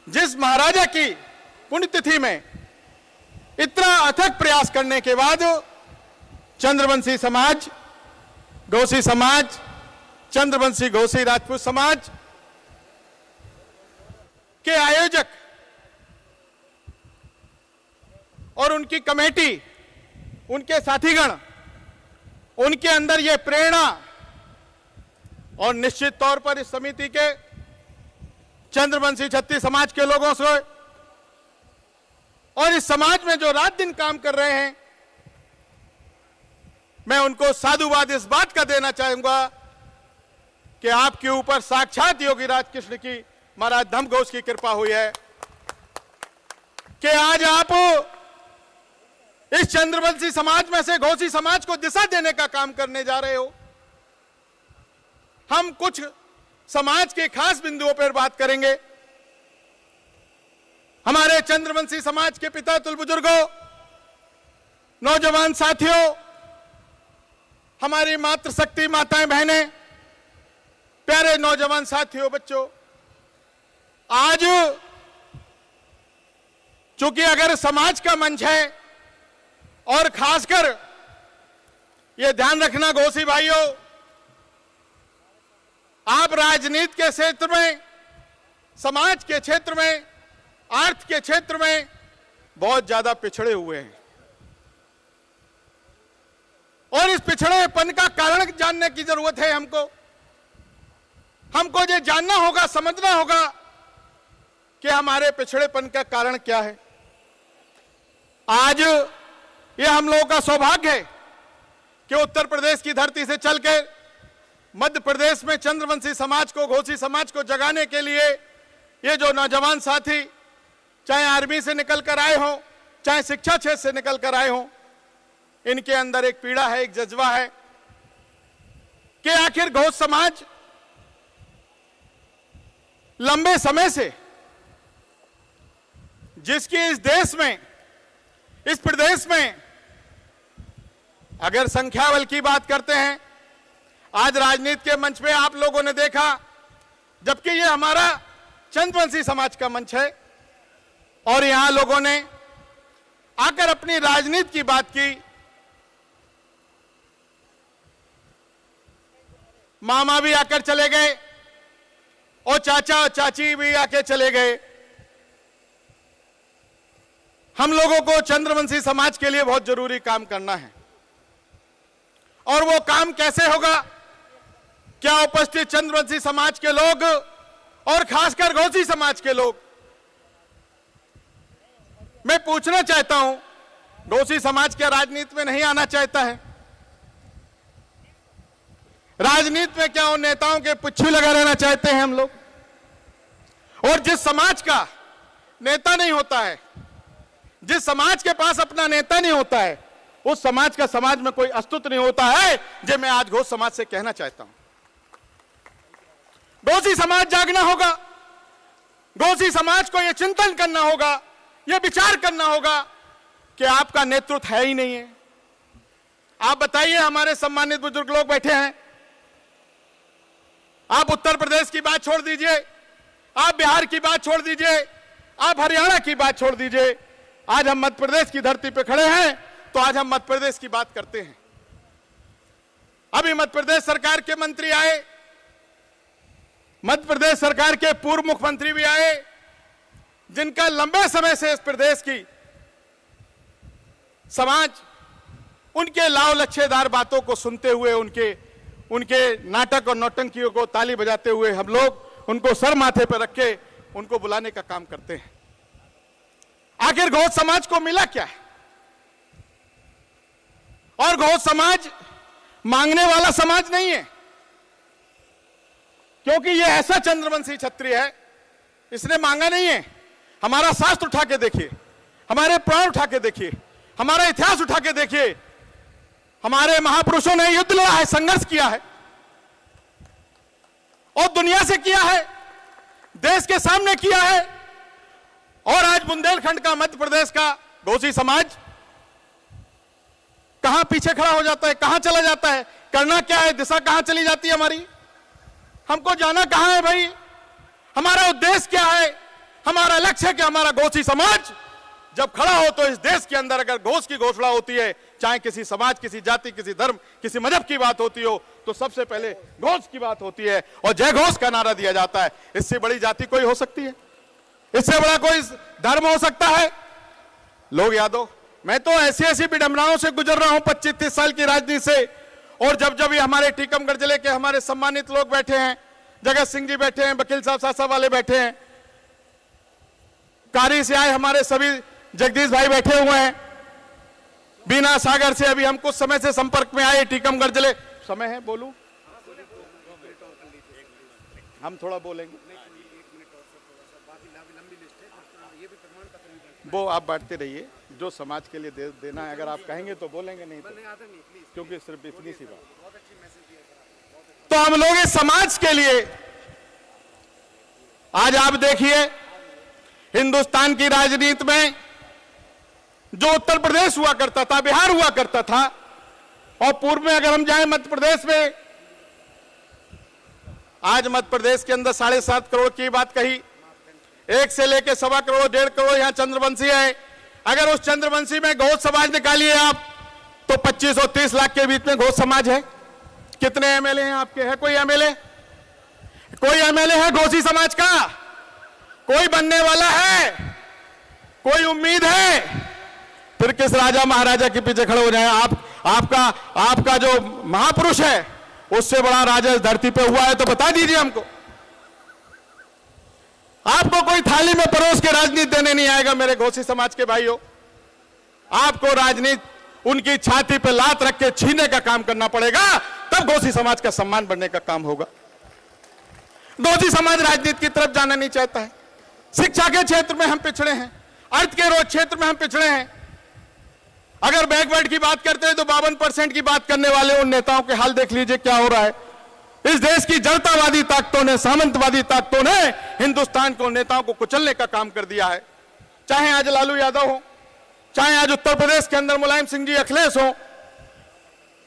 जिस महाराजा की पुण्यतिथि में इतना अथक प्रयास करने के बाद चंद्रवंशी समाज, घोसी समाज, चंद्रवंशी घोसी राजपूत समाज के आयोजक और उनकी कमेटी, उनके साथीगण, उनके अंदर यह प्रेरणा और निश्चित तौर पर इस समिति के चंद्रवंशी क्षत्रिय समाज के लोगों से और इस समाज में जो रात दिन काम कर रहे हैं, मैं उनको साधुवाद इस बात का देना चाहूंगा कि आपके ऊपर साक्षात योगीराज कृष्ण की, महाराज धम्म घोष की कृपा हुई है कि आज आप इस चंद्रवंशी समाज में से घोसी समाज को दिशा देने का काम करने जा रहे हो। हम कुछ समाज के खास बिंदुओं पर बात करेंगे। हमारे चंद्रवंशी समाज के पिता तुल बुजुर्गों, नौजवान साथियों, हमारी मातृशक्ति माताएं बहनें, प्यारे नौजवान साथियों, बच्चों, आज चूंकि अगर समाज का मंच है और खासकर यह ध्यान रखना घोसी भाइयों, आप राजनीति के क्षेत्र में, समाज के क्षेत्र में, अर्थ के क्षेत्र में बहुत ज्यादा पिछड़े हुए हैं और इस पिछड़ेपन का कारण जानने की जरूरत है। हमको ये जानना होगा, समझना होगा कि हमारे पिछड़ेपन का कारण क्या है। आज ये हम लोगों का सौभाग्य है कि उत्तर प्रदेश की धरती से चलकर मध्य प्रदेश में चंद्रवंशी समाज को, घोसी समाज को जगाने के लिए ये जो नौजवान साथी, चाहे आर्मी से निकल कर आए हों, चाहे शिक्षा क्षेत्र से निकल कर आए हों, इनके अंदर एक पीड़ा है, एक जज्बा है कि आखिर घोष समाज लंबे समय से, जिसकी इस देश में, इस प्रदेश में अगर संख्या बल की बात करते हैं, आज राजनीति के मंच पे आप लोगों ने देखा, जबकि ये हमारा चंद्रवंशी समाज का मंच है और यहां लोगों ने आकर अपनी राजनीति की बात की। मामा भी आकर चले गए और चाचा और चाची भी आकर चले गए। हम लोगों को चंद्रवंशी समाज के लिए बहुत जरूरी काम करना है और वो काम कैसे होगा? क्या उपस्थित चंद्रवंशी समाज के लोग और खासकर घोसी समाज के लोग, मैं पूछना चाहता हूं, घोसी समाज क्या राजनीति में नहीं आना चाहता है? राजनीति में क्या उन नेताओं के पुच्छी लगा रहना चाहते हैं हम लोग? और जिस समाज का नेता नहीं होता है, जिस समाज के पास अपना नेता नहीं होता है, उस समाज का समाज में कोई अस्तित्व नहीं होता है। जो मैं आज घोष समाज से कहना चाहता हूं, घोसी समाज जागना होगा। घोसी समाज को यह चिंतन करना होगा, यह विचार करना होगा कि आपका नेतृत्व है ही नहीं है। आप बताइए, हमारे सम्मानित बुजुर्ग लोग बैठे हैं, आप उत्तर प्रदेश की बात छोड़ दीजिए, आप बिहार की बात छोड़ दीजिए, आप हरियाणा की बात छोड़ दीजिए, आज हम मध्य प्रदेश की धरती पर खड़े हैं, तो आज हम मध्य प्रदेश की बात करते हैं। अभी मध्य प्रदेश सरकार के मंत्री आए, मध्य प्रदेश सरकार के पूर्व मुख्यमंत्री भी आए, जिनका लंबे समय से इस प्रदेश की समाज उनके लाव लच्छेदार बातों को सुनते हुए, उनके नाटक और नौटंकियों को ताली बजाते हुए हम लोग उनको सर माथे पर रख के उनको बुलाने का काम करते हैं। आखिर घोष समाज को मिला क्या है? और घोष समाज मांगने वाला समाज नहीं है, क्योंकि यह ऐसा चंद्रवंशी क्षत्रिय है, इसने मांगा नहीं है। हमारा शास्त्र उठा के देखिए, हमारे प्राण उठा के देखिए, हमारा इतिहास उठा के देखिए, हमारे महापुरुषों ने युद्ध लड़ा है, संघर्ष किया है और दुनिया से किया है, देश के सामने किया है। और आज बुंदेलखंड का, मध्य प्रदेश का घोसी समाज कहां पीछे खड़ा हो जाता है, कहां चला जाता है? करना क्या है? दिशा कहां चली जाती है हमारी? हमको जाना कहां है भाई? हमारा उद्देश्य क्या है? हमारा लक्ष्य है कि हमारा घोसी समाज जब खड़ा हो तो इस देश के अंदर अगर घोष की घोषणा होती है, चाहे किसी समाज, किसी जाति, किसी धर्म, किसी मजहब की बात होती हो, तो सबसे पहले घोष की बात होती है और जय घोष का नारा दिया जाता है। इससे बड़ी जाति कोई हो सकती है? इससे बड़ा कोई धर्म हो सकता है? लोग यादव, मैं तो ऐसी ऐसी विडंबनाओं से गुजर रहा हूं 25-30 साल की राजनीति से, और जब जब ये हमारे टीकमगढ़ जिले के हमारे सम्मानित लोग बैठे हैं, जगत सिंह जी बैठे हैं, वकील साहब सासा वाले बैठे हैं, कारी से आए हमारे सभी जगदीश भाई बैठे हुए हैं, बीना सागर से अभी हम कुछ समय से संपर्क में आए टीकमगढ़ जिले। समय है, बोलूं? हम थोड़ा बोलेंगे, वो आप बांटते रहिए, जो समाज के लिए देना है अगर आप कहेंगे तो बोलेंगे, नहीं तो क्योंकि सिर्फ इतनी सी बात। तो हम लोग इस समाज के लिए आज आप देखिए हिंदुस्तान की राजनीति में जो उत्तर प्रदेश हुआ करता था, बिहार हुआ करता था, और पूर्व में अगर हम जाएं मध्य प्रदेश में, आज मध्य प्रदेश के अंदर 7.5 करोड़ की बात कही, 1 से लेकर 1.25 करोड़ 1.5 करोड़ यहां चंद्रवंशी है। अगर उस चंद्रवंशी में घोष समाज निकालिए आप तो 25 और 30 लाख के बीच में घोष समाज है। कितने एमएलए हैं आपके? है कोई एमएलए? कोई एमएलए है घोषी समाज का? कोई बनने वाला है? कोई उम्मीद है? फिर किस राजा महाराजा के पीछे खड़े हो जाए? आपका जो महापुरुष है उससे बड़ा राजा इस धरती पे हुआ है तो बता दीजिए हमको। आपको कोई थाली में परोस के राजनीति देने नहीं आएगा मेरे घोसी समाज के भाइयों। आपको राजनीति उनकी छाती पे लात रख के छीनने का काम करना पड़ेगा, तब घोसी समाज का सम्मान बढ़ने का काम होगा। घोसी समाज राजनीति की तरफ जाना नहीं चाहता है। शिक्षा के क्षेत्र में हम पिछड़े हैं, अर्थ के रोज क्षेत्र में हम पिछड़े हैं। अगर बैकवर्ड की बात करते हैं तो 52% की बात करने वाले उन नेताओं के हाल देख लीजिए क्या हो रहा है। इस देश की जड़तावादी ताकतों ने, सामंतवादी ताकतों ने हिंदुस्तान को, नेताओं को कुचलने का काम कर दिया है। चाहे आज लालू यादव हो, चाहे आज उत्तर प्रदेश के अंदर मुलायम सिंह जी, अखिलेश हो,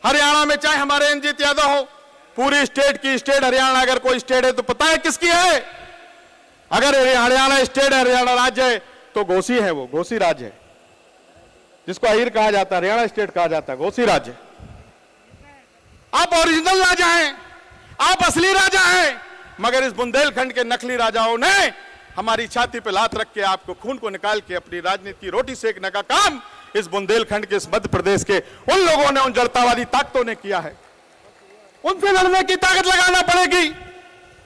हरियाणा में चाहे हमारे रंजीत यादव हो, पूरी स्टेट की स्टेट हरियाणा अगर कोई स्टेट है तो पता है किसकी है? अगर हरियाणा स्टेट है, हरियाणा राज्य है तो घोसी है, वो घोसी राज्य है, जिसको अहीर कहा जाता है, हरियाणा स्टेट कहा जाता है, घोसी राज्य। आप ओरिजिनल राजा हैं, आप असली राजा हैं, मगर इस बुंदेलखंड के नकली राजाओं ने हमारी छाती पे लात रख के आपको खून को निकाल के अपनी राजनीति की रोटी सेकने का काम इस बुंदेलखंड के, इस मध्य प्रदेश के उन लोगों ने, उन जड़तावादी ताकतों ने किया है। उनसे लड़ने की ताकत लगाना पड़ेगी।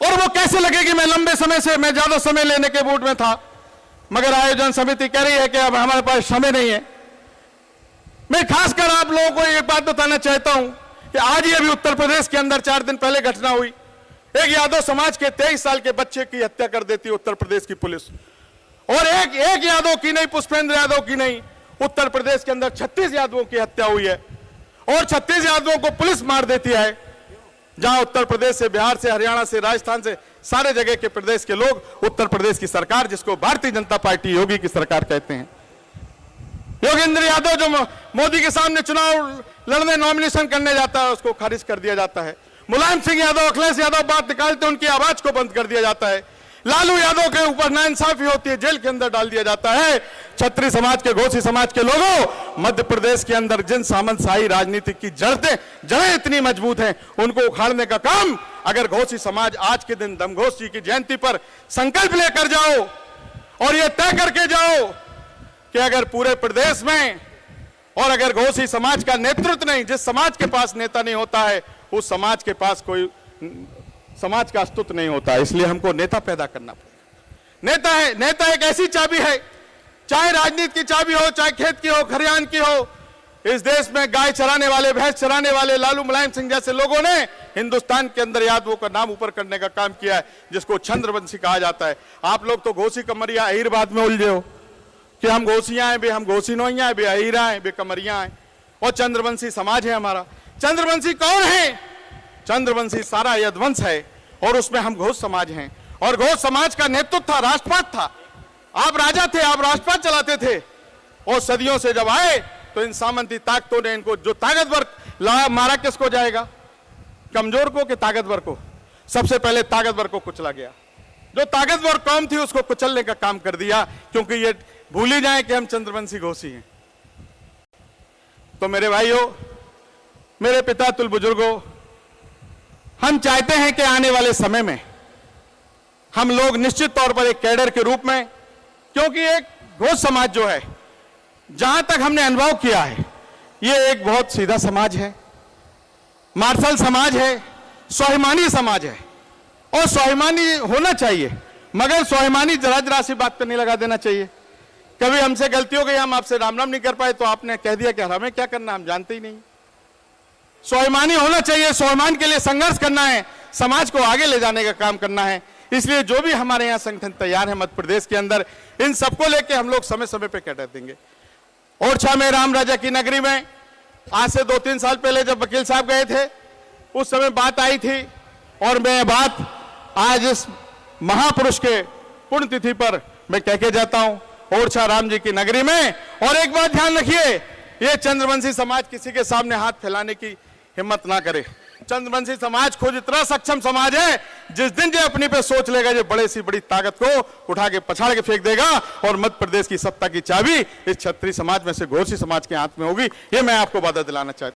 और वो कैसे लगेगी? मैं लंबे समय से, मैं ज्यादा समय लेने के मूड में था, मगर आयोजन समिति कह रही है कि अब हमारे पास समय नहीं है। मैं खासकर आप लोगों को एक बात बताना चाहता हूं कि आज ही अभी उत्तर प्रदेश के अंदर 4 दिन पहले घटना हुई। एक यादव समाज के 23 साल के बच्चे की हत्या कर देती है उत्तर प्रदेश की पुलिस। और एक यादव की नहीं, पुष्पेंद्र यादव की नहीं, उत्तर प्रदेश के अंदर 36 यादवों की हत्या हुई है। और 36 यादवों को पुलिस मार देती है, जहां उत्तर प्रदेश से, बिहार से, हरियाणा से, राजस्थान से, सारे जगह के प्रदेश के लोग उत्तर प्रदेश की सरकार, जिसको भारतीय जनता पार्टी योगी की सरकार कहते हैं, योगेंद्र यादव जो मोदी के सामने चुनाव लड़ने नॉमिनेशन करने जाता है, उसको खारिज कर दिया जाता है। मुलायम सिंह यादव, अखिलेश यादव बात निकालते, उनकी आवाज को बंद कर दिया जाता है। लालू यादव के ऊपर नाइंसाफी होती है, जेल के अंदर डाल दिया जाता है। छत्री समाज के, घोसी समाज के लोगों, मध्य प्रदेश के अंदर जिन सामंतशाही राजनीति की जड़ें इतनी मजबूत हैं, उनको उखाड़ने का काम अगर घोसी समाज आज के दिन दमघोष जी की जयंती पर संकल्प लेकर जाओ और ये तय करके जाओ कि अगर पूरे प्रदेश में, और अगर घोसी समाज का नेतृत्व नहीं, जिस समाज के पास नेता नहीं होता है, उस समाज के पास कोई समाज का अस्तित्व नहीं होता है। इसलिए हमको नेता पैदा करना पड़ेगा। नेता एक ऐसी चाबी है, चाहे राजनीति की चाबी हो, चाहे खेत की हो, खरियान की हो। इस देश में गाय चराने वाले, भैंस चराने वाले लालू मुलायम सिंह जैसे लोगों ने हिंदुस्तान के अंदर यादवों का नाम ऊपर करने का काम किया है, जिसको चंद्रवंशी कहा जाता है। आप लोग तो घोसी कमरिया अहीरबाद में उलझे हो कि हम घोसियां हैं, बे हम घोसी नोइयां हैं, बे अहीरा हैं, बे कमरिया हैं, और चंद्रवंशी समाज है हमारा। चंद्रवंशी कौन है? चंद्रवंशी सारा यदवंश है, और उसमें हम घोष समाज हैं। और घोष समाज का नेतृत्व था, राष्ट्रपात था। आप राजा थे, आप राष्ट्रपात चलाते थे, और सदियों से जब आए तो इन सामंती ताकतों ने इनको, जो ताकतवर मारा किसको जाएगा? कमजोर को कि ताकतवर को? सबसे पहले ताकतवर को कुचला गया। जो ताकतवर कौम थी उसको कुचलने का काम कर दिया, क्योंकि ये भूल ही जाए कि हम चंद्रवंशी घोषी हैं। तो मेरे भाइयों, मेरे पिता तुल बुजुर्गों, हम चाहते हैं कि आने वाले समय में हम लोग निश्चित तौर पर एक कैडर के रूप में, क्योंकि एक घोष समाज जो है, जहां तक हमने अनुभव किया है, ये एक बहुत सीधा समाज है, मार्शल समाज है, स्वाभिमानी समाज है, और स्वाभिमानी होना चाहिए, मगर स्वाभिमानी जरा सी बात पर नहीं लगा देना चाहिए। कभी हमसे गलती हो गई, हम आपसे राम राम नहीं कर पाए तो आपने कह दिया कि हमें क्या करना, हम जानते ही नहीं। स्वाभिमानी होना चाहिए, स्वाभिमान के लिए संघर्ष करना है, समाज को आगे ले जाने का काम करना है। इसलिए जो भी हमारे यहाँ संगठन तैयार है मध्य प्रदेश के अंदर, इन सबको लेके हम लोग समय समय पे कैडर देंगे। ओरछा में राम राजा की नगरी में आज से 2-3 साल पहले जब वकील साहब गए थे, उस समय बात आई थी, और मैं बात आज इस महापुरुष के पुण्यतिथि पर मैं कह के जाता हूं, ओरछा राम जी की नगरी में। और एक बात ध्यान रखिए, ये चंद्रवंशी समाज किसी के सामने हाथ फैलाने की हिम्मत ना करे। चंद्रवंशी समाज खुद इतना सक्षम समाज है, जिस दिन जो अपनी पे सोच लेगा, जो बड़े सी बड़ी ताकत को उठा के पछाड़ के फेंक देगा, और मध्य प्रदेश की सत्ता की चाबी इस क्षत्रिय समाज में से घोषी समाज के हाथ में होगी। ये मैं आपको वादा दिलाना चाहता हूं।